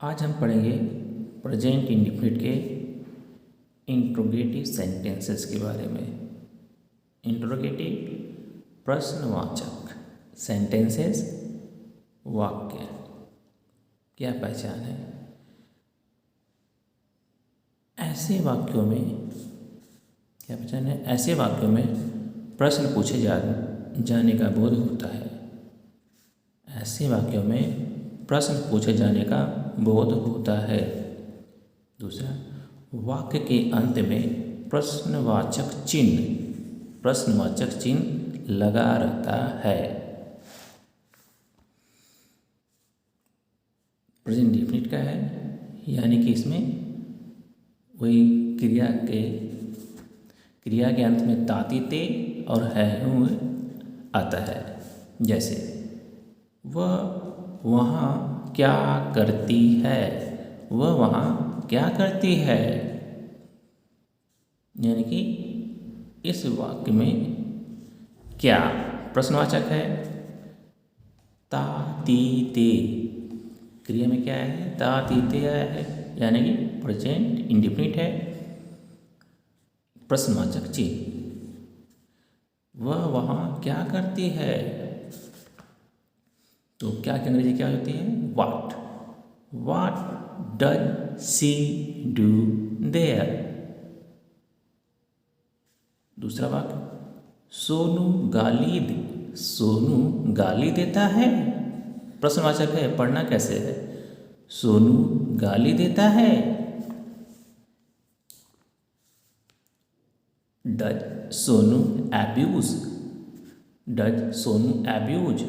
आज हम पढ़ेंगे प्रेजेंट इंडिफिनिट के इंट्रोगेटिव सेंटेंसेस के बारे में। इंट्रोगेटिव प्रश्नवाचक सेंटेंसेस वाक्य क्या पहचान है। ऐसे वाक्यों में क्या पहचान है? ऐसे वाक्यों में प्रश्न पूछे जाने का बोध होता है। ऐसे वाक्यों में प्रश्न पूछे जाने का बोध होता है। दूसरा, वाक्य के अंत में प्रश्नवाचक चिन्ह लगा रहता है। प्रेजेंट इंडेफिनिट का है, यानी कि इसमें वही क्रिया के अंत में ताती ते और है आता है। जैसे वह वहाँ क्या करती है, वह वहाँ क्या करती है, यानी कि इस वाक्य में क्या प्रश्नवाचक है, ता ती ते, क्रिया में क्या है, ता ती ते आया है, यानी कि प्रेजेंट इंडेफिनिट है। प्रश्नवाचक चिन्ह, वह वहाँ क्या करती है, तो क्या की अंग्रेजी क्या होती है, what does she do their. दूसरा वाक्य, सोनू गाली देता है। प्रश्नवाचक है, पढ़ना कैसे है, सोनू गाली देता है। Does Sonu abuse.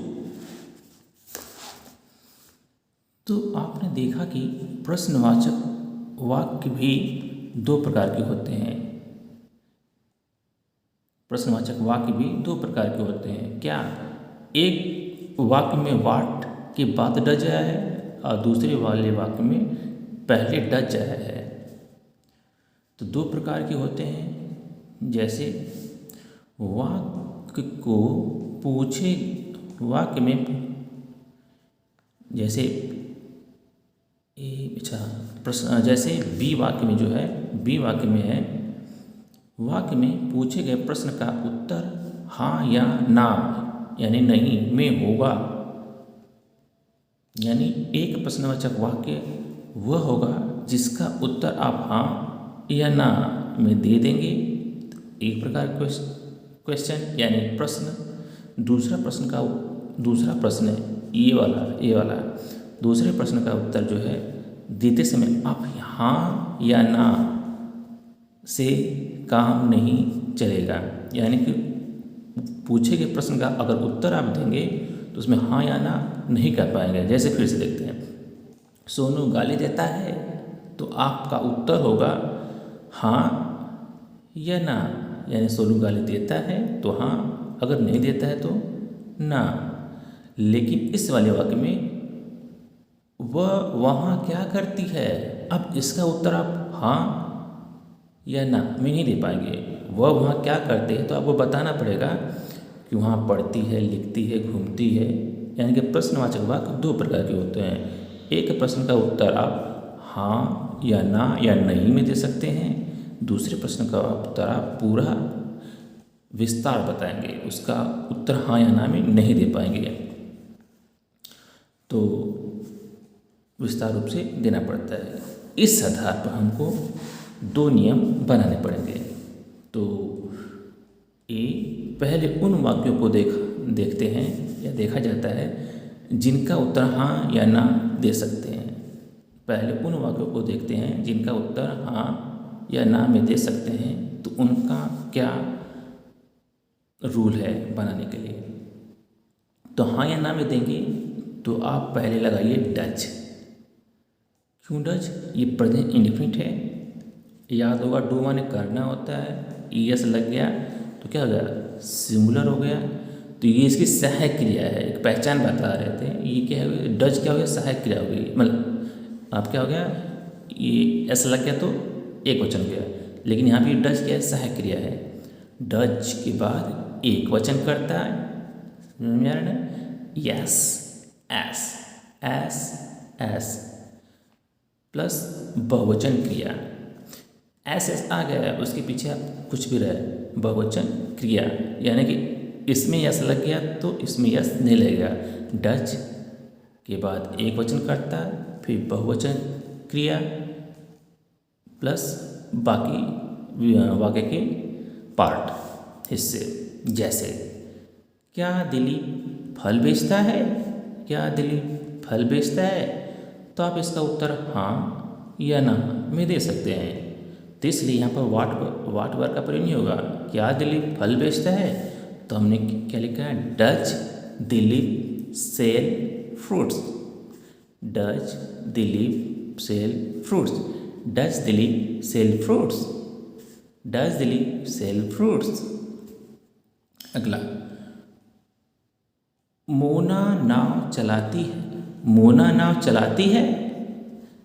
तो आपने देखा कि प्रश्नवाचक वाक्य भी दो प्रकार के होते हैं। प्रश्नवाचक वाक्य भी दो प्रकार के होते हैं। क्या एक वाक्य में वाट के बाद डज आया है और दूसरे वाले वाक्य में पहले डज आया है। तो दो प्रकार के होते हैं। जैसे वाक्य में जैसे बी वाक्य में जो है, वाक्य में पूछे गए प्रश्न का उत्तर हाँ या ना यानी नहीं में होगा। यानी एक प्रश्नवाचक वाक्य वह होगा जिसका उत्तर आप हाँ या ना में दे देंगे, एक प्रकार क्वेश्चन यानी प्रश्न। दूसरा प्रश्न है ये वाला दूसरे प्रश्न का उत्तर जो है देते समय आप हाँ या ना से काम नहीं चलेगा। यानी कि पूछे गए प्रश्न का अगर उत्तर आप देंगे तो उसमें हाँ या ना नहीं कर पाएंगे। जैसे फिर से देखते हैं, सोनू गाली देता है, तो आपका उत्तर होगा हाँ या ना। यानी सोनू गाली देता है तो हाँ, अगर नहीं देता है तो ना। लेकिन इस वाले वाक्य में वह वहाँ क्या करती है, अब इसका उत्तर आप हाँ या ना में नहीं दे पाएंगे। वह वहाँ क्या करते हैं तो आपको बताना पड़ेगा कि वहाँ पढ़ती है, लिखती है, घूमती है। यानी कि प्रश्नवाचक वाक्य दो प्रकार के होते हैं। एक प्रश्न का उत्तर आप हाँ या ना या नहीं में दे सकते हैं। दूसरे प्रश्न का उत्तर आप पूरा विस्तार बताएंगे, उसका उत्तर हाँ या ना में नहीं दे पाएंगे। तो विस्तार रूप से देना पड़ता है। इस आधार पर हमको दो नियम बनाने पड़ेंगे। तो पहले उन वाक्यों को देखते हैं या देखा जाता है जिनका उत्तर हाँ या ना दे सकते हैं। पहले उन वाक्यों को देखते हैं जिनका उत्तर हाँ या ना में दे सकते हैं। तो उनका क्या रूल है बनाने के लिए। तो हाँ या ना में देंगे तो आप पहले लगाइए डज। क्यों डज? ये प्रेजेंट इंडेफिनिट है, याद होगा डू माने करना होता है, ईएस लग गया तो क्या हो गया, सिंगुलर हो गया। तो ये इसकी सहायक क्रिया है, एक पहचान बता रहे थे। ये क्या है, डज क्या हो गया, सहायक क्रिया हो गई। मतलब आप क्या हो गया, ये एस लग गया तो एक वचन हो गया, लेकिन यहाँ पे डज क्या है, सहायक क्रिया है। डज के बाद एक वचन करता है, यस, एस, प्लस बहुवचन क्रिया। एस एस आ गया है, उसके पीछे कुछ भी रहे, बहुवचन क्रिया, यानी कि इसमें यस लग गया तो इसमें यस नहीं लगेगा। डच के बाद एक वचन कर्ता, फिर बहुवचन क्रिया प्लस बाकी वाक्य के पार्ट हिस्से। जैसे क्या दिलीप फल बेचता है, क्या दिलीप फल बेचता है, तो आप इसका उत्तर हाँ या ना में दे सकते हैं। तो इसलिए यहाँ पर वाट वर्ड का प्रयोग नहीं होगा। क्या दिलीप फल बेचता है, तो हमने क्या लिखा है, does Dilip sell fruits, does Dilip sell fruits, does Dilip sell fruits, does Dilip sell fruits. अगला, मोना नाव चलाती है, मोना नाव चलाती है।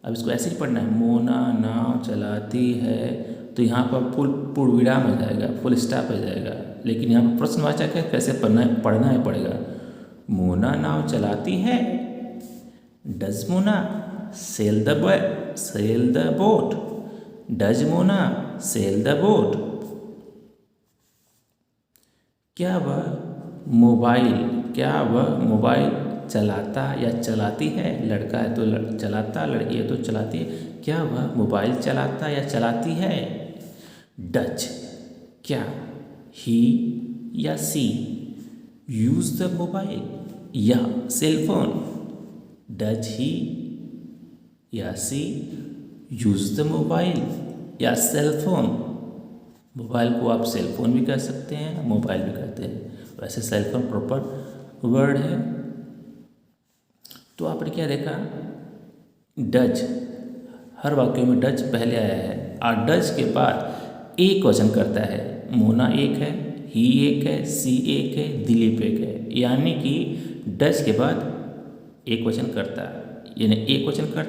अब इसको ऐसे ही पढ़ना है, मोना नाव चलाती है, तो यहाँ पर पूर्ण विराम हो जाएगा, फुल स्टॉप हो जाएगा। लेकिन यहाँ पर प्रश्नवाचक है, कैसे पढ़ना है पड़ेगा। मोना नाव चलाती है, does Mona sail the boat, does Mona sail the boat. क्या वह मोबाइल चलाता या चलाती है, लड़का है तो चलाता, लड़की है तो चलाती है। क्या वह मोबाइल चलाता या चलाती है। डच, क्या ही या सी यूज द मोबाइल या सेलफोन, डज ही या सी यूज द मोबाइल या सेलफोन। मोबाइल को आप सेलफोन भी कह सकते हैं, मोबाइल भी कहते हैं, वैसे सेलफोन प्रॉपर वर्ड है। तो आपने क्या देखा, डज, हर वाक्य में डज पहले आया है और डज के बाद एक वचन करता है। मोना एक है, ही एक है, सी एक है, दिलीप एक है, यानी कि डज के बाद एक वचन करता, यानी एक वचन कर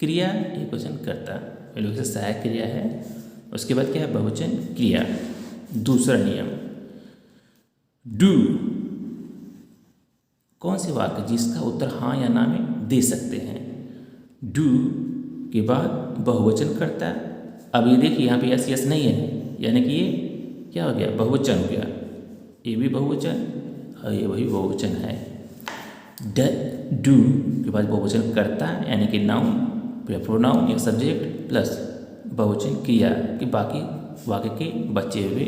क्रिया, एक वचन करता, पहले से सहायक क्रिया है, उसके बाद क्या है, बहुवचन क्रिया। दूसरा नियम, डू, कौन से वाक्य जिसका उत्तर हाँ या ना में दे सकते हैं। डू के बाद बहुवचन करता है। अब ये देखिए यहाँ पे यस यस नहीं है, यानी कि ये क्या हो गया, बहुवचन हो गया। ये भी बहुवचन और ये वही बहुवचन है। डू के बाद बहुवचन करता है, यानी कि नाउन या प्रोनाउन या सब्जेक्ट प्लस बहुवचन क्रिया के बाकी वाक्य के बचे हुए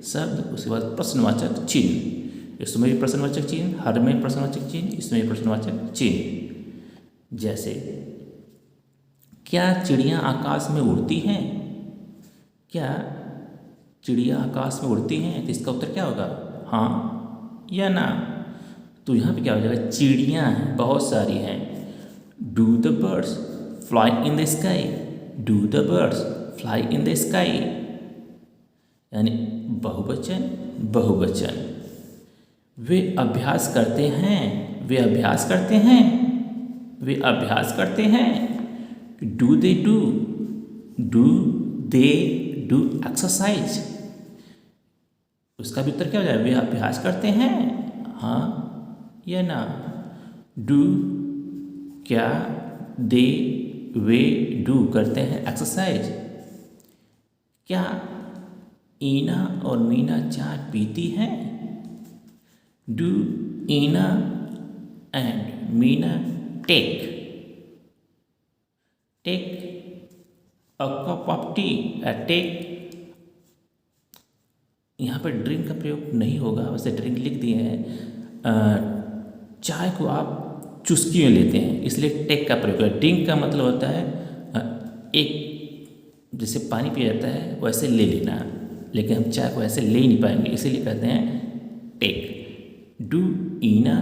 शब्द। उसके बाद प्रश्नवाचक चिन्ह, इसमें भी प्रश्नवाचक चिन्ह, हर में प्रश्नवाचक चिन्ह, इसमें भी प्रश्नवाचक चिन्ह। जैसे क्या चिड़ियाँ आकाश में उड़ती हैं, क्या चिड़िया आकाश में उड़ती हैं, तो इसका उत्तर क्या होगा, हाँ या ना। तो यहाँ पे क्या हो जाएगा, चिड़ियाँ हैं, बहुत सारी हैं। Do the birds fly in the sky, do the birds fly in the sky, यानी बहुवचन बहुवचन। वे अभ्यास करते हैं, वे अभ्यास करते हैं, वे अभ्यास करते हैं। Do they do, do they do exercise, उसका भी उत्तर क्या हो जाएगा, वे अभ्यास करते हैं, हाँ या ना। डू, क्या दे वे डू करते हैं एक्सरसाइज। क्या ईना और मीना चाय पीती हैं, do Ina and Meena take a cup of tea, take. यहाँ पर ड्रिंक का प्रयोग नहीं होगा, वैसे ड्रिंक लिख दिए हैं। चाय को आप चुस्की में लेते हैं, इसलिए टेक का प्रयोग है। ड्रिंक का मतलब होता है एक, जैसे पानी पिया जाता है वैसे ले लेना, लेकिन हम चाय को ऐसे ले ही नहीं पाएंगे, इसीलिए कहते हैं take. Do Ina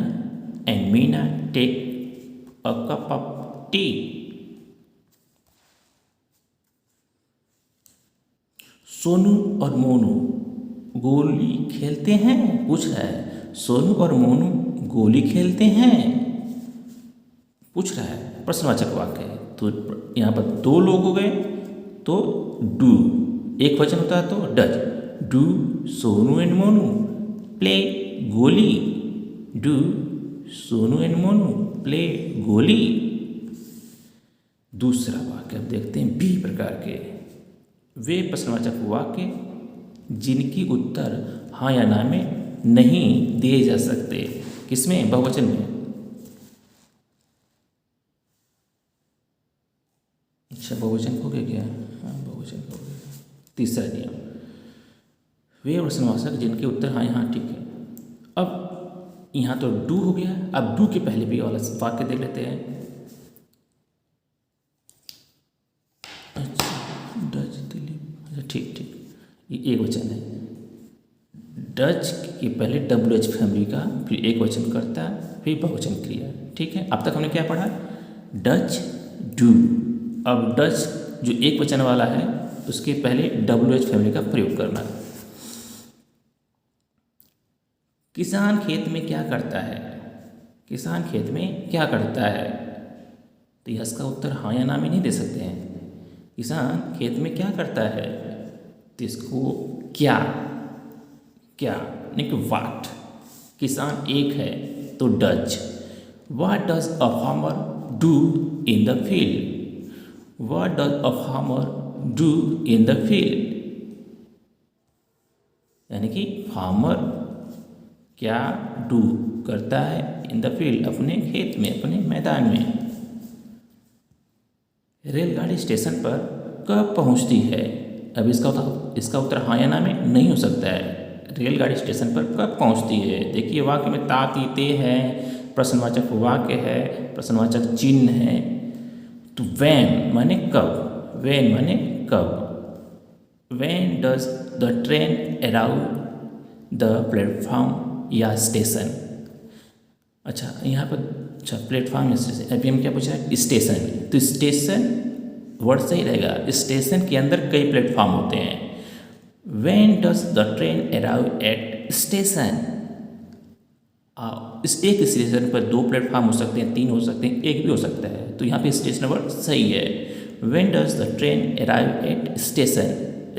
and Meena take a cup of tea. Sonu और मोनू गोली खेलते हैं, पूछ रहा है। सोनू और मोनू गोली खेलते हैं, पूछ रहा है, प्रश्नवाचक वाक्य है। तो यहाँ पर दो लोग हो गए तो डू, एक वचन होता है तो does. Do Sonu and Monu play गोली, do Sonu and Monu play गोली। दूसरा वाक्य अब देखते हैं बी प्रकार के। वे प्रश्नवाचक वाक्य जिनकी उत्तर हाँ या ना में नहीं दिए जा सकते। किसमें? बहुवचन में। अच्छा, बहुवचन हो गया क्या? हाँ, बहुवचन हो गया। तीसरा नियम, वे प्रश्नवाचक जिनके उत्तर हाँ हाँ ठीक है। अब यहाँ तो डू हो गया, अब डू के पहले भी वाला वाक्य देख लेते हैं। अच्छा, डच दिलीप, अच्छा ठीक ठीक, ये एक वचन है। डच के पहले WH फैमिली का, फिर एक वचन करता, फिर बहुवचन क्रिया। ठीक है, अब तक हमने क्या पढ़ा? Dutch, do. अब डच जो एक वचन वाला है उसके पहले WH फैमिली का प्रयोग करना। किसान खेत में क्या करता है? किसान खेत में क्या करता है? तो इसका उत्तर हाँ या ना में नहीं दे सकते हैं। किसान खेत में क्या करता है, तो इसको क्या, क्या नहीं कि वाट। किसान एक है तो does. What does a farmer do in the field? What does a farmer do in the field? यानी कि फार्मर क्या डू करता है इन द फील्ड, अपने खेत में, अपने मैदान में। रेलगाड़ी स्टेशन पर कब पहुंचती है? अब इसका उत्तर हाँ या ना में नहीं हो सकता है। रेलगाड़ी स्टेशन पर कब पहुंचती है? देखिए वाक्य में ता ती ते है, प्रश्नवाचक वाक्य है, प्रश्नवाचक चिन्ह है। तो वैन माने कब, वैन माने कब। Van does the train around the platform या स्टेशन? अच्छा, यहाँ पर अच्छा प्लेटफॉर्म या स्टेशन, अभी हम क्या पूछा है? स्टेशन। तो स्टेशन वर्ड सही रहेगा। स्टेशन के अंदर कई प्लेटफॉर्म होते हैं। When does the train arrive at station? एक स्टेशन पर दो प्लेटफॉर्म हो सकते हैं, तीन हो सकते हैं, एक भी हो सकता है। तो यहाँ पे स्टेशन वर्ड सही है। When does the train arrive at station?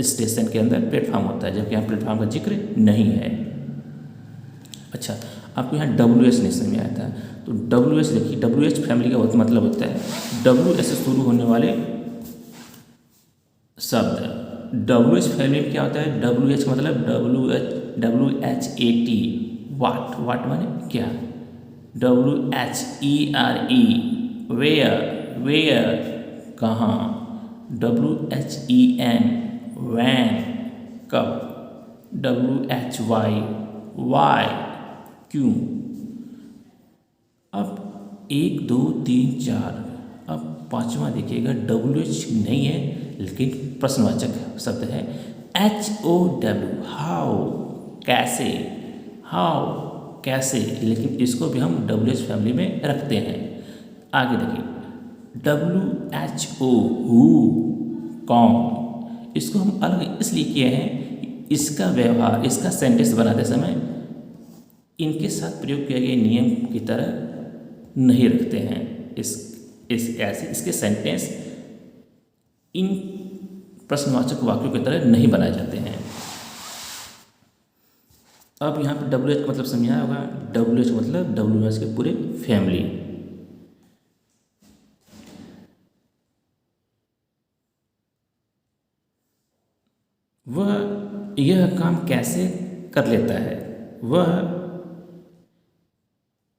Station के अंदर प्लेटफॉर्म होता है, जबकि यहाँ प्लेटफॉर्म का जिक्र नहीं है। अच्छा, आपको यहाँ WH नहीं समझ में आया था, तो WH देखिए, WH फैमिली का मतलब होता है WH से शुरू होने वाले शब्द। WH फैमिली में क्या होता है? WH मतलब WHAT, वाट, वाट माने क्या। WHERE, वेयर, वेयर कहाँ। WHEN, वैन, कब। WHY, वाई, क्यों। अब 1 2 3 4, अब पांचवा देखिएगा WH नहीं है लेकिन प्रश्नवाचक शब्द है HOW, हाउ, कैसे, हाउ, कैसे, लेकिन इसको भी हम WH फैमिली में रखते हैं। आगे देखिए WHO, हु, कौन, इसको हम अलग इसलिए किए हैं, इसका व्यवहार, इसका सेंटेंस बनाते समय इनके साथ प्रयोग किए गए नियम की तरह नहीं रखते हैं। ऐसे इसके सेंटेंस इन प्रश्नवाचक वाक्यों की तरह नहीं बनाए जाते हैं। अब यहाँ पर WH मतलब समझाया होगा। WH मतलब WH के पूरे फैमिली। वह यह काम कैसे कर लेता है?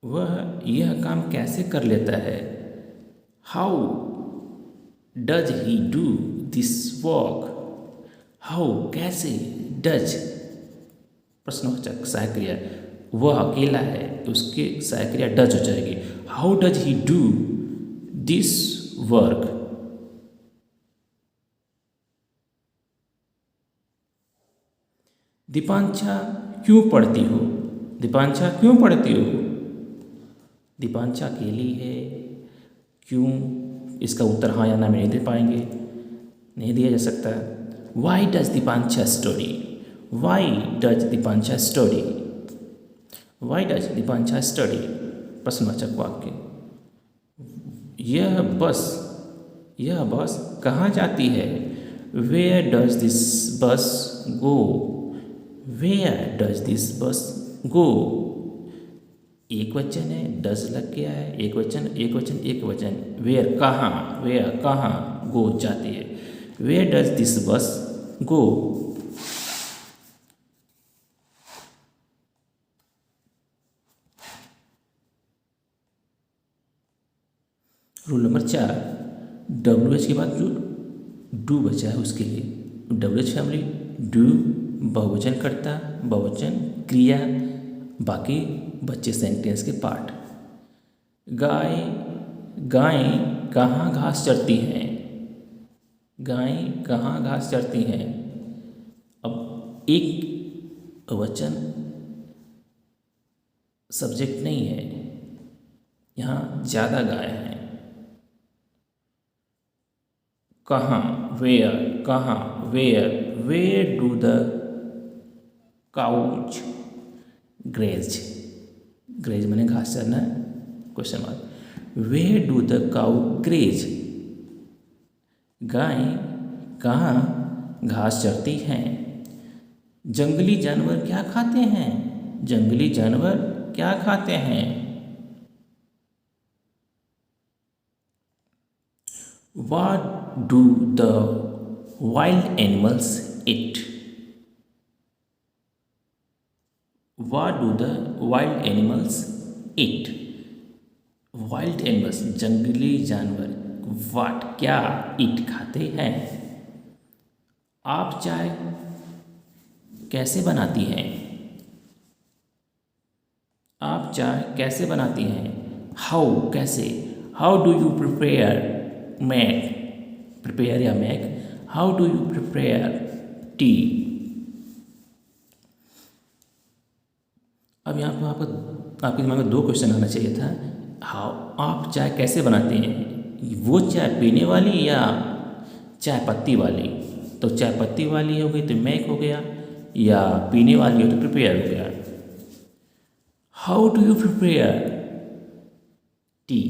वह यह काम कैसे कर लेता है? How does he do this work? How, कैसे, डज प्रश्नवाचक सहायक क्रिया, वह अकेला है, उसके सहायक क्रिया डज हो जाएगी। How does he do this work? Deepansha क्यों पढ़ती हो? दीपांशा क्यों पढ़ती हो? दीपांशा अकेली है, क्यों, इसका उत्तर हाँ या ना में नहीं दे पाएंगे, नहीं दिया जा सकता। Why does Deepansha study? Why does Deepansha study? Why does Deepansha study प्रश्नवाचक वाक्य। यह बस कहाँ जाती है? वेयर डज दिस बस गो? वेयर डज दिस बस गो? एक वचन है, डज लग गया है, एक वचन एक वचन एक वचन। वेयर कहाँ गो जाती है। वेयर डज दिस बस गो। रूल नंबर 4, WH के बाद जो डू बचा है उसके लिए WH फैमिली डू बहुवचन कर्ता बहुवचन क्रिया, बाकी बच्चे सेंटेंस के पार्ट। गाय कहाँ घास चरती हैं। गाय कहाँ घास चरती हैं। अब एक वचन सब्जेक्ट नहीं है, यहाँ ज़्यादा गाय हैं। कहाँ, where do the cows graze. Graze मैंने घास चरना है, question mark. Where do the cow graze. गाय कहाँ घास चरती हैं। जंगली जानवर क्या खाते हैं। जंगली जानवर क्या खाते हैं। What do the wild animals eat? What do the wild animals eat? Wild animals जंगली जानवर what क्या eat खाते हैं। आप चाय कैसे बनाती हैं। आप चाय कैसे बनाती हैं। How कैसे। How do you prepare या make। How do you prepare tea। अब यहाँ पर आपके दिमाग में 2 क्वेश्चन आना चाहिए था। हाउ आप चाय कैसे बनाते हैं, वो चाय पीने वाली या चाय पत्ती वाली। तो चाय पत्ती वाली हो गई तो मेक हो गया, या पीने वाली हो तो प्रिपेयर हो गया। How do you prepare T.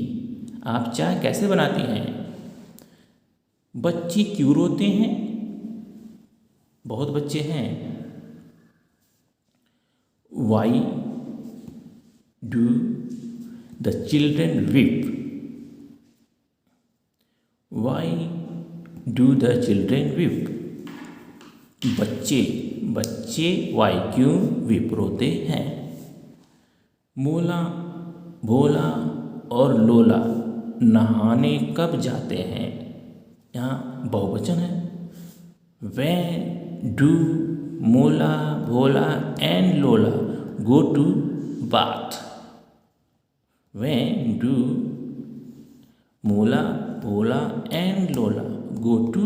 आप चाय कैसे बनाती हैं। बच्चे क्यों रोते हैं। बहुत बच्चे हैं। Why do the children weep. Why do the children weep. बच्चे वाई क्यों वीप रोते हैं। मोला भोला और लोला नहाने कब जाते हैं। यहाँ बहुवचन है। When do मोला Bhola and Lola go to bath. When do मोला Bhola and Lola go to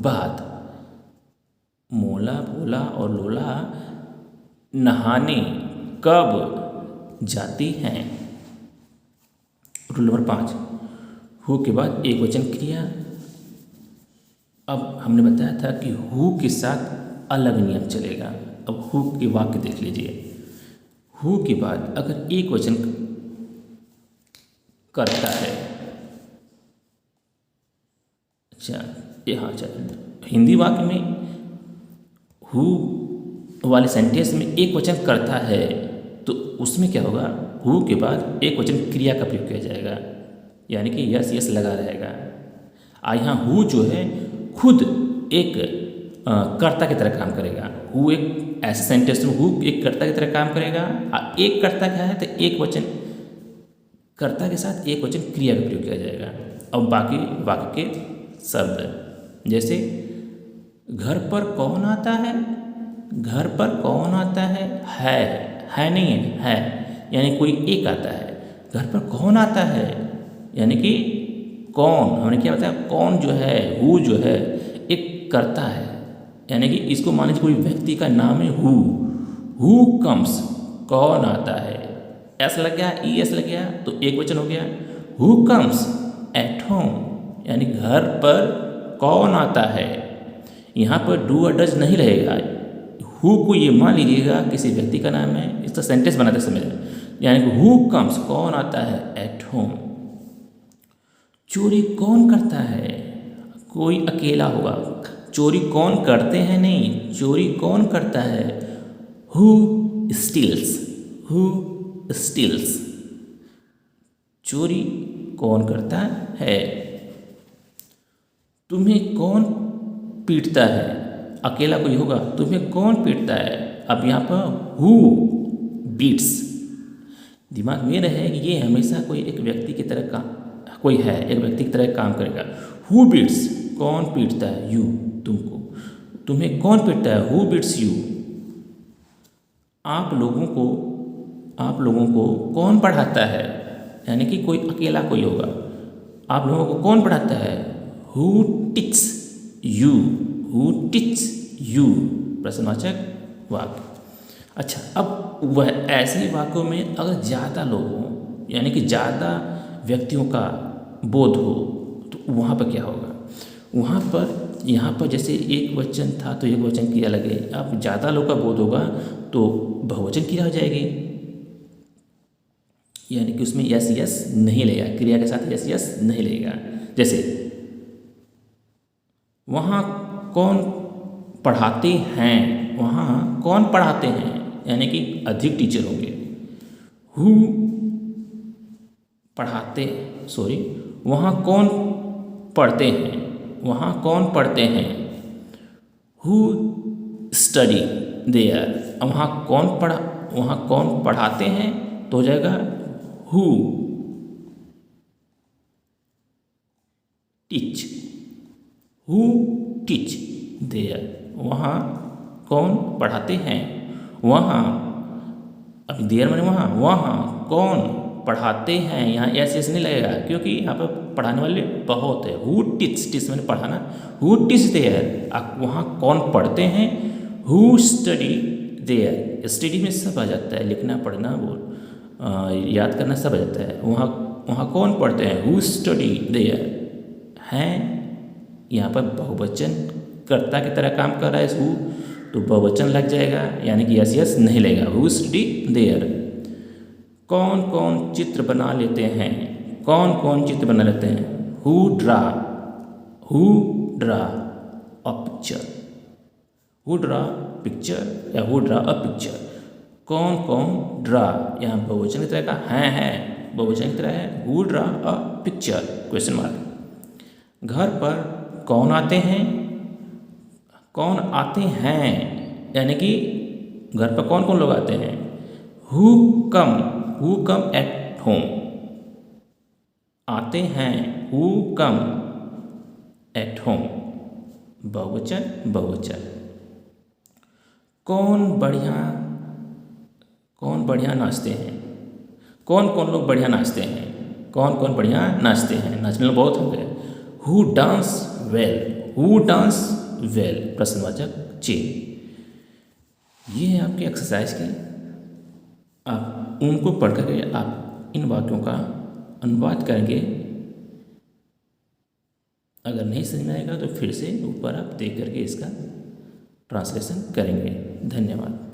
bath. मोला भोला और लोला नहाने कब जाती हैं। रूल नंबर 5, हु के बाद एक वचन क्रिया। अब हमने बताया था कि हु के साथ अलग नियम चलेगा। अब हु के वाक्य देख लीजिए। हु के बाद अगर एक वचन करता है, अच्छा यहाँ हिंदी वाक्य में हु वाले सेंटेंस में एक वचन करता है तो उसमें क्या होगा, हु के बाद एक वचन क्रिया का प्रयोग किया जाएगा, यानी कि यस यस लगा रहेगा। यहाँ हु जो है खुद एक कर्ता की तरह काम करेगा। हु एक ऐसे सेंटेंस में हु एक कर्ता की तरह काम करेगा। एक कर्ता क्या है तो एक वचन कर्ता के साथ एक वचन क्रिया का प्रयोग किया जाएगा। अब बाकी वाक्य के शब्द जैसे घर पर कौन आता है। घर पर कौन आता है नहीं है यानी कोई एक आता है। घर पर कौन आता है यानी कि कौन, हमने क्या बताया, कौन जो है हु जो है एक कर्ता है, यानी कि इसको मान लीजिए कोई व्यक्ति का नाम है हु कम्स, कौन आता है। एस लग गया, ई एस लग गया तो एक वचन हो गया। हु कम्स एट होम, यानी घर पर कौन आता है। यहाँ पर डू और डज नहीं रहेगा। हु को ये मान लीजिएगा किसी व्यक्ति का नाम है, इसका सेंटेंस बनाते समय, यानी कि हु कम्स कौन आता है एट होम। चोरी कौन करता है, कोई अकेला होगा। चोरी कौन करते हैं नहीं, चोरी कौन करता है। हु स्टील्स चोरी कौन करता है? तुम्हें कौन पीटता है? अकेला कोई होगा, तुम्हें कौन पीटता है? अब यहाँ पर हु बीट्स, दिमाग में रहे कि ये हमेशा कोई एक व्यक्ति की तरह कोई है, एक व्यक्ति की तरह काम करेगा। हु बीट्स, कौन पीटता है? यू, तुमको। तुम्हें कौन पीटता है? Who beats you. आप लोगों को कौन पढ़ाता है? यानी कि कोई अकेला कोई होगा। आप लोगों को कौन पढ़ाता है? Who teach you, who teach you, प्रश्नवाचक वाक्य। अच्छा, अब वह ऐसे ही वाक्यों में अगर ज़्यादा लोग हों, यानी कि ज़्यादा व्यक्तियों का बोध हो, तो वहाँ पर क्या होगा? वहाँ पर यहाँ पर जैसे एक वचन था तो एक वचन क्रिया लगे। अब ज़्यादा लोग का बोध होगा तो बहुवचन क्रिया हो जाएगी, यानी कि उसमें यस यस नहीं लगेगा, क्रिया के साथ यस यस नहीं लगेगा। जैसे वहाँ कौन पढ़ाते हैं, वहाँ कौन पढ़ाते हैं, यानी कि अधिक टीचर होंगे। हु पढ़ाते, सॉरी, वहाँ कौन पढ़ते हैं, वहाँ कौन पढ़ते हैं। हु स्टडी देयर, वहाँ कौन पढ़ाते हैं, तो हो जाएगा who teach, who teach there, वहाँ कौन पढ़ाते हैं, वहाँ, अभी देयर मैंने वहाँ कौन पढ़ाते हैं, यहाँ एस एस नहीं लगेगा क्योंकि यहाँ पर पढ़ाने वाले बहुत है। हु टीच मैंने पढ़ाना, हु टीच देयर, वहाँ कौन पढ़ते हैं। हु स्टडी देयर, स्टडी में सब आ जाता है, लिखना पढ़ना याद करना सब आ जाता है। वहाँ कौन पढ़ते हैं, हु स्टडी देयर। हैं, यहाँ पर बहुवचन कर्ता की तरह काम कर रहा है हु, तो बहुवचन लग जाएगा, यानी कि यस यस नहीं लगेगा। Who study there. कौन कौन चित्र बना लेते हैं, कौन कौन चित्र बना लेते हैं। Who draw a picture, who draw picture या हु ड्रा अ पिक्चर। कौन कौन ड्रा, यहाँ बहुवचन की तरह का है, बहुवचन की तरह है। Who draw a picture, question mark. घर पर कौन आते हैं, कौन आते हैं, यानी कि घर पर कौन कौन लोग आते हैं। हु कम एट होम, आते हैं, हु कम एट होम, बहुवचन। कौन बढ़िया नाचते हैं, कौन कौन लोग बढ़िया नाचते हैं, कौन कौन बढ़िया नाचते हैं, नाचने में बहुत हो गए। हु डांस वेल, प्रश्नवाचक चेन। ये है आपकी एक्सरसाइज की। आप उनको पढ़ करके आप इन वाक्यों का अनुवाद करेंगे। अगर नहीं समझ में आएगा तो फिर से ऊपर आप देख करके इसका ट्रांसलेशन करेंगे। धन्यवाद।